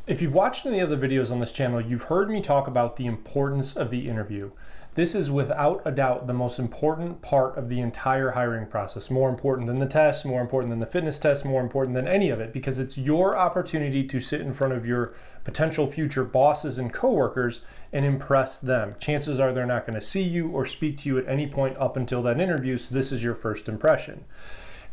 If you've watched any other videos on this channel, you've heard me talk about the importance of the interview. This is without a doubt the most important part of the entire hiring process. More important than the test, more important than the fitness test, more important than any of it, because it's your opportunity to sit in front of your potential future bosses and coworkers and impress them. Chances are they're not going to see you or speak to you at any point up until that interview, so this is your first impression.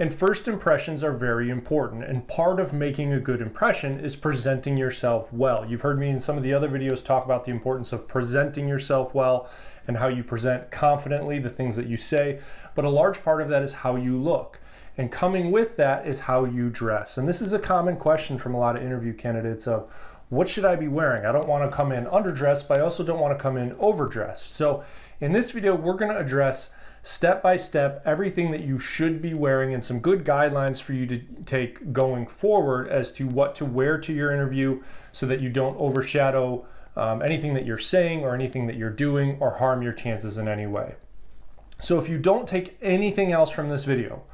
And first impressions are very important, and part of making a good impression is presenting yourself well. You've heard me in some of the other videos talk about the importance of presenting yourself well and how you present confidently the things that you say, but a large part of that is how you look. And coming with that is how you dress. And this is a common question from a lot of interview candidates of, what should I be wearing? I don't want to come in underdressed, but I also don't want to come in overdressed. So in this video, we're going to address step by step everything that you should be wearing and some good guidelines for you to take going forward as to what to wear to your interview so that you don't overshadow anything that you're saying or anything that you're doing or harm your chances in any way. So if you don't take anything else from this video,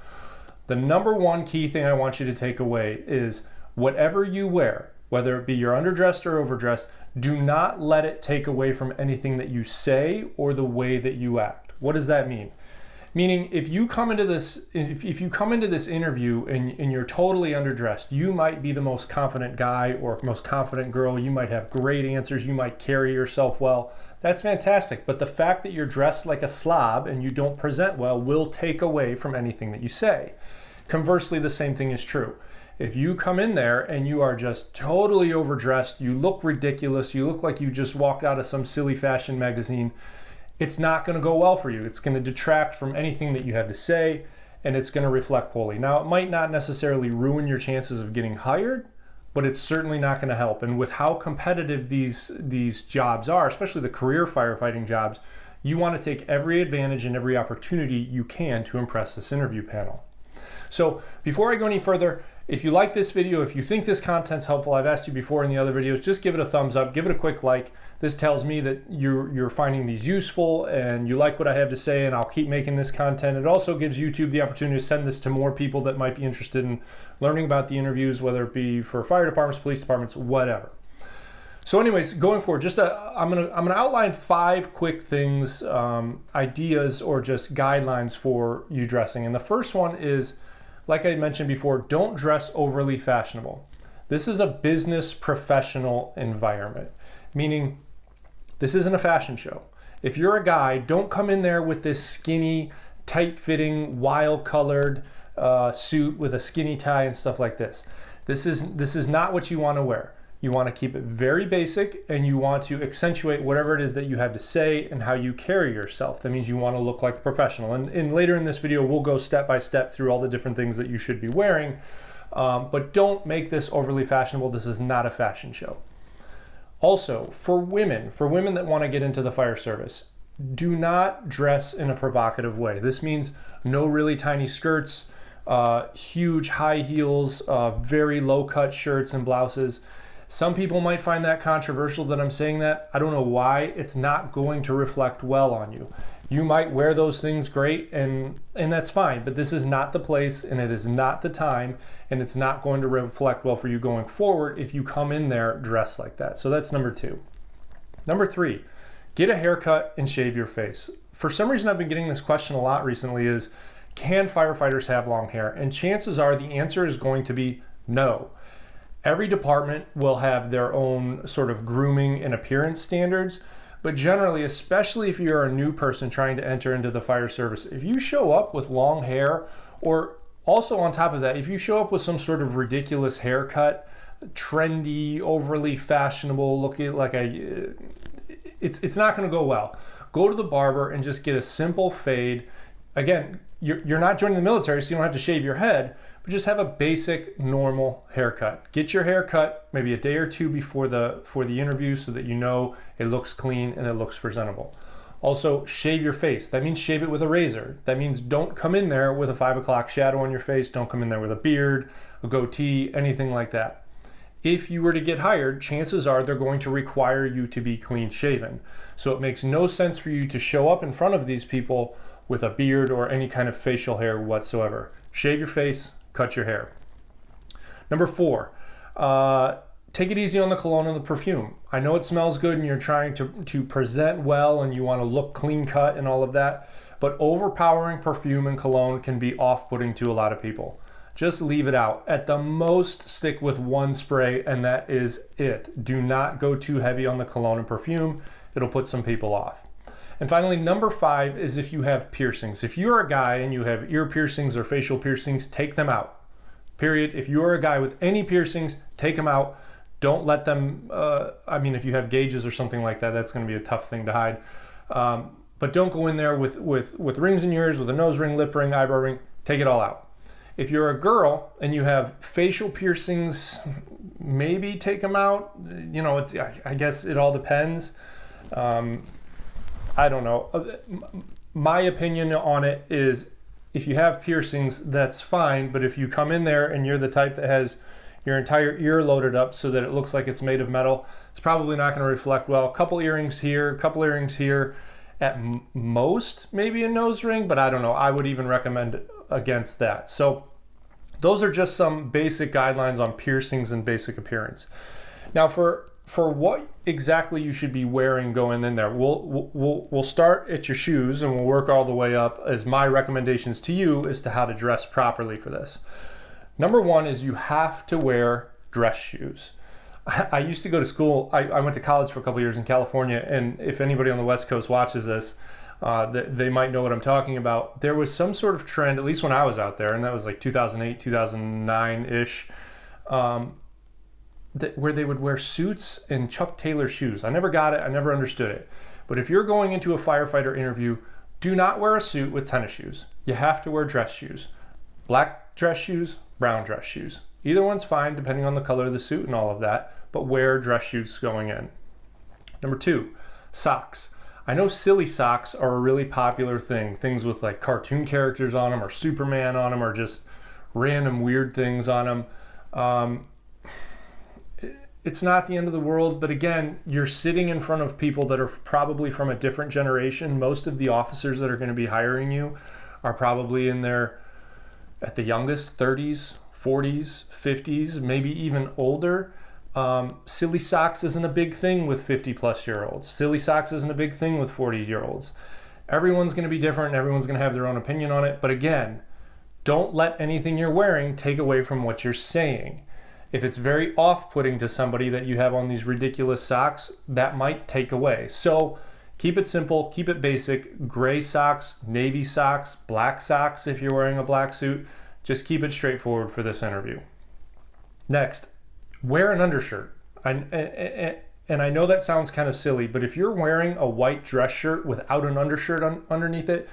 the number one key thing I want you to take away is whatever you wear, whether it be you're underdressed or overdressed, do not let it take away from anything that you say or the way that you act. What does that mean? Meaning if you come into this interview and you're totally underdressed, you might be the most confident guy or most confident girl, you might have great answers, you might carry yourself well. That's fantastic, but the fact that you're dressed like a slob and you don't present well will take away from anything that you say. Conversely, the same thing is true. If you come in there and you are just totally overdressed, you look ridiculous, you look like you just walked out of some silly fashion magazine, it's not going to go well for you. It's going to detract from anything that you have to say, and it's going to reflect poorly. Now, it might not necessarily ruin your chances of getting hired, but it's certainly not going to help. And with how competitive these jobs are, especially the career firefighting jobs, you want to take every advantage and every opportunity you can to impress this interview panel. So before I go any further, if you like this video, if you think this content's helpful, I've asked you before in the other videos, just give it a thumbs up, give it a quick like. This tells me that you're finding these useful and you like what I have to say, and I'll keep making this content. It also gives YouTube the opportunity to send this to more people that might be interested in learning about the interviews, whether it be for fire departments, police departments, whatever. So anyways, going forward, I'm gonna outline 5 quick things, ideas or just guidelines for you dressing. And the first one is, like I mentioned before, don't dress overly fashionable. This is a business professional environment, meaning this isn't a fashion show. If you're a guy, don't come in there with this skinny, tight-fitting, wild-colored suit with a skinny tie and stuff like this. This is not what you want to wear. You want to keep it very basic, and you want to accentuate whatever it is that you have to say and how you carry yourself. That means you want to look like a professional. And later in this video, we'll go step by step through all the different things that you should be wearing. But don't make this overly fashionable. This is not a fashion show. Also, for women that want to get into the fire service, do not dress in a provocative way. This means no really tiny skirts, huge high heels, very low-cut shirts and blouses. Some people might find that controversial that I'm saying that. I don't know why. It's not going to reflect well on you. You might wear those things great, and that's fine, but this is not the place, and it is not the time, and it's not going to reflect well for you going forward if you come in there dressed like that. So that's number 2. Number 3, get a haircut and shave your face. For some reason, I've been getting this question a lot recently is, can firefighters have long hair? And chances are the answer is going to be no. Every department will have their own sort of grooming and appearance standards, but generally, especially if you're a new person trying to enter into the fire service, if you show up with long hair, or also on top of that, if you show up with some sort of ridiculous haircut, trendy, overly fashionable, looking like it's not going to go well. Go to the barber and just get a simple fade. Again, you're not joining the military, so you don't have to shave your head, but just have a basic, normal haircut. Get your hair cut maybe a day or 2 before the interview so that you know it looks clean and it looks presentable. Also, shave your face. That means shave it with a razor. That means don't come in there with a 5 o'clock shadow on your face. Don't come in there with a beard, a goatee, anything like that. If you were to get hired, chances are they're going to require you to be clean shaven. So it makes no sense for you to show up in front of these people with a beard or any kind of facial hair whatsoever. Shave your face, cut your hair. Number 4, take it easy on the cologne and the perfume. I know it smells good and you're trying to present well and you want to look clean cut and all of that, but overpowering perfume and cologne can be off-putting to a lot of people. Just leave it out. At the most, stick with one spray and that is it. Do not go too heavy on the cologne and perfume. It'll put some people off. And finally, number 5 is if you have piercings. If you're a guy and you have ear piercings or facial piercings, take them out. Period. If you're a guy with any piercings, take them out. Don't let them, if you have gauges or something like that, that's going to be a tough thing to hide. But don't go in there with rings in your ears, with a nose ring, lip ring, eyebrow ring. Take it all out. If you're a girl and you have facial piercings, maybe take them out. You know, I guess it all depends. I don't know. My opinion on it is if you have piercings, that's fine. But if you come in there and you're the type that has your entire ear loaded up so that it looks like it's made of metal, it's probably not going to reflect well. A couple earrings here, at most maybe a nose ring, but I don't know. I would even recommend against that. So those are just some basic guidelines on piercings and basic appearance. Now for what exactly you should be wearing going in there, we'll start at your shoes and we'll work all the way up, as my recommendations to you as to how to dress properly for this. Number 1 is you have to wear dress shoes. I used to go to school. I went to college for a couple years in California, and if anybody on the West Coast watches this, they might know what I'm talking about. There was some sort of trend, at least when I was out there, and that was like 2008, 2009-ish, where they would wear suits and Chuck Taylor shoes. I never got it. I never understood it. But if you're going into a firefighter interview, do not wear a suit with tennis shoes. You have to wear dress shoes. Black dress shoes, brown dress shoes. Either one's fine depending on the color of the suit and all of that, but wear dress shoes going in. Number 2, socks. I know silly socks are a really popular thing. Things with like cartoon characters on them or Superman on them or just random weird things on them. It's not the end of the world, but again, you're sitting in front of people that are probably from a different generation. Most of the officers that are going to be hiring you are probably in their, at the youngest, 30s, 40s, 50s, maybe even older. Silly socks isn't a big thing with 50-plus-year-olds. Silly socks isn't a big thing with 40-year-olds. Everyone's going to be different and everyone's going to have their own opinion on it. But again, don't let anything you're wearing take away from what you're saying. If it's very off-putting to somebody that you have on these ridiculous socks, that might take away. So keep it simple, keep it basic. Gray socks, navy socks, black socks if you're wearing a black suit. Just keep it straightforward for this interview. Next, wear an undershirt. And I know that sounds kind of silly, but if you're wearing a white dress shirt without an undershirt underneath it,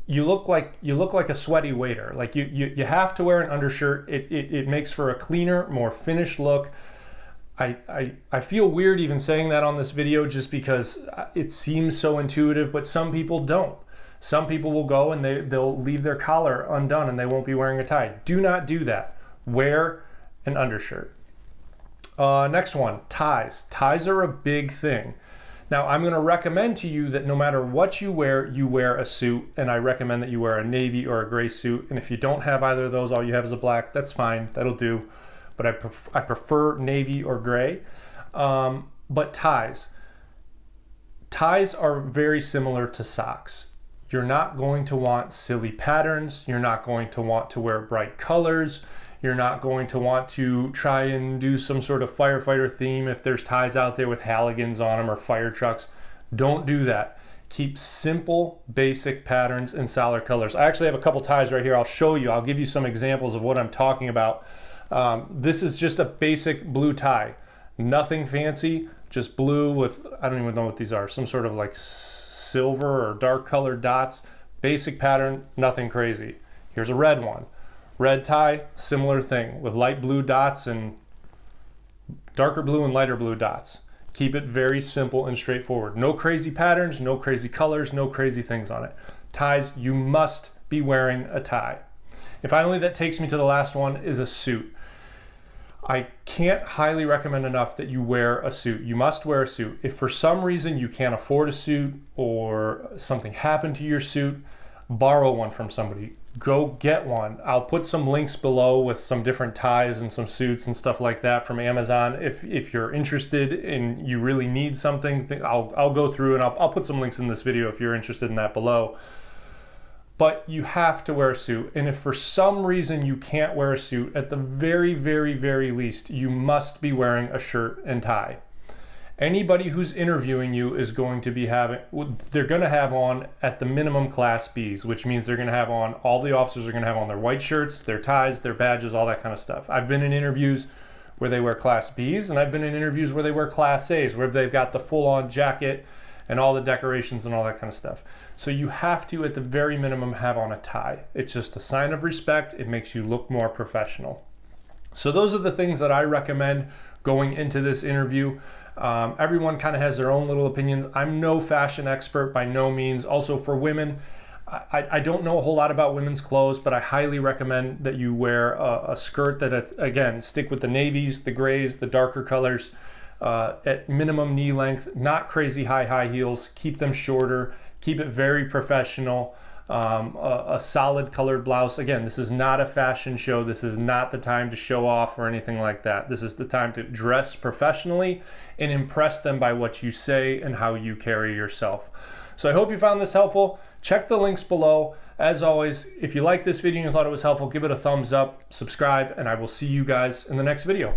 you look like a sweaty waiter. Like you have to wear an undershirt. It makes for a cleaner, more finished look. I feel weird even saying that on this video just because it seems so intuitive, but some people don't. Some people will go and they'll leave their collar undone and they won't be wearing a tie. Do not do that. Wear an undershirt. Next one, ties. Ties are a big thing. Now, I'm going to recommend to you that no matter what you wear a suit, and I recommend that you wear a navy or a gray suit. And if you don't have either of those, all you have is a black, that's fine. That'll do. But I prefer navy or gray. But ties. Ties are very similar to socks. You're not going to want silly patterns. You're not going to want to wear bright colors. You're not going to want to try and do some sort of firefighter theme if there's ties out there with Halligans on them or fire trucks. Don't do that. Keep simple, basic patterns and solid colors. I actually have a couple ties right here. I'll show you. I'll give you some examples of what I'm talking about. This is just a basic blue tie. Nothing fancy, just blue with, I don't even know what these are, some sort of like silver or dark colored dots. Basic pattern, nothing crazy. Here's a red one. Red tie, similar thing with light blue dots and darker blue and lighter blue dots. Keep it very simple and straightforward. No crazy patterns, no crazy colors, no crazy things on it. Ties, you must be wearing a tie. And finally, that takes me to the last one, is a suit. I can't highly recommend enough that you wear a suit. You must wear a suit. If for some reason you can't afford a suit or something happened to your suit, borrow one from somebody. go get one. I'll put some links below with some different ties and some suits and stuff like that from Amazon. If you're interested and you really need something, I'll go through and I'll put some links in this video if you're interested in that below. But you have to wear a suit. And if for some reason you can't wear a suit, at the very, very, very least, you must be wearing a shirt and tie. Anybody who's interviewing you is going to be they're going to have on at the minimum Class Bs, which means they're going to have on, all the officers are going to have on their white shirts, their ties, their badges, all that kind of stuff. I've been in interviews where they wear Class Bs, and I've been in interviews where they wear Class As, where they've got the full-on jacket and all the decorations and all that kind of stuff. So you have to, at the very minimum, have on a tie. It's just a sign of respect. It makes you look more professional. So those are the things that I recommend going into this interview. Everyone kind of has their own little opinions. I'm no fashion expert by no means. Also for women, I don't know a whole lot about women's clothes, but I highly recommend that you wear a skirt that, again, stick with the navies, the grays, the darker colors, at minimum knee length, not crazy high heels. Keep them shorter, keep it very professional. A solid colored blouse. Again, this is not a fashion show. This is not the time to show off or anything like that. This is the time to dress professionally and impress them by what you say and how you carry yourself. So I hope you found this helpful. Check the links below. As always, if you like this video and you thought it was helpful, give it a thumbs up, subscribe, and I will see you guys in the next video.